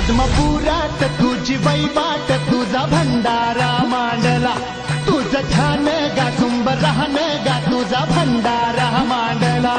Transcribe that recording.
आदमापुरात तुझी वैवाट तुझा भंडारा मांडला तुझं ध्यान गा झुंब राहन गा तुझा भंडारा मांडला